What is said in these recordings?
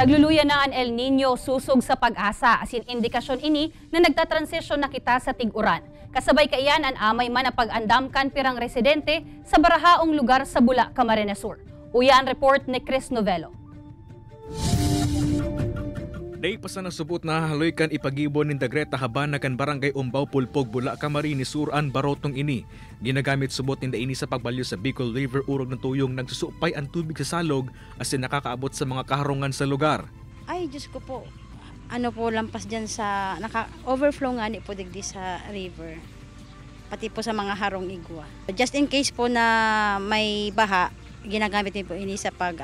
Nagluluya na ang El Nino susog sa pag-asa, asin indikasyon ini na nagtatransisyon na kita sa tig-uran. Kasabay kaiyan ang amay man na pag-andamkan pirang residente sa barahaong lugar sa Bula, Camarines Sur. Uyan report ni Chris Novello. Day pa sa nasubot na haloy kan ipagibon ni Dagreta Habana kan barangay Umbaw Pulpog Bula Camarines Sur an barotong ini. Ginagamit subot ninda ini sa pagbalyo sa Bicol River urog ng tuyong nagsusupay ang tubig sa salog asin nakakaabot sa mga kaharungan sa lugar. Ay Diyos ko po, ano po lampas dyan sa naka-overflow nga ni po digdi sa river. Pati po sa mga harong igwa. Just in case po na may baha, ginagamit din po ini sa pag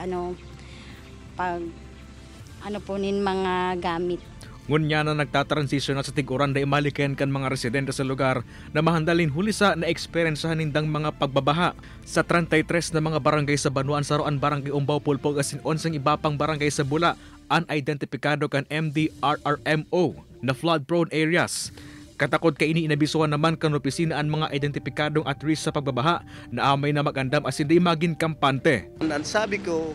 po nin mga gamit. Ngunya na nagtatransisyon na sa tig-uran da imaliken kan mga residente sa lugar na mahandalin hulisa na experiencehan nindang mga pagbabaha sa 33 na mga barangay sa Banuan Saroan Barangay Umbaw Pulpog asin 11 iba pang barangay sa Bula unidentificado kan MDRRMO na flood-prone areas. Katakod kay ini inabisuhan naman kan opisina ang mga identifikadong at risk sa pagbabaha na amay na magandam asin di maging kampante. Ang sabi ko,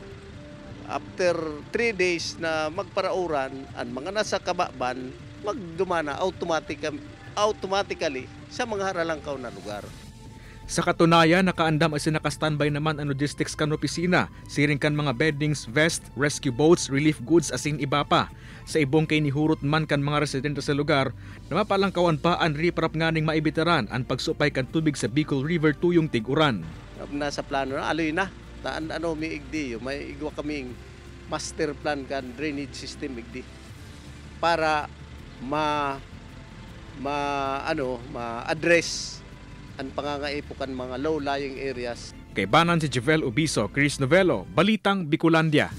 after 3 days na magparauran, ang mga nasa kababan, magdumana automatically sa mga haralangkaw na lugar. Sa katunayan, nakaandam asin nakastandby naman ang logistics kan opisina, siring kan mga beddings, vest, rescue boats, relief goods asin iba pa. Sa ibong kay nihurot man kan mga residente sa lugar, na mapalangkawan pa ang riprap nganing maibitaran ang pagsupay kan tubig sa Bicol River tuyong tig-uran. Nasa plano na, aloy na. May igdi, may igwa kaming master plan kan drainage system igdi para ma-address ang pangangaipo kan mga low-lying areas. Kay banan si Javel Ubiso, Chris Novello, Balitang Bicolandia.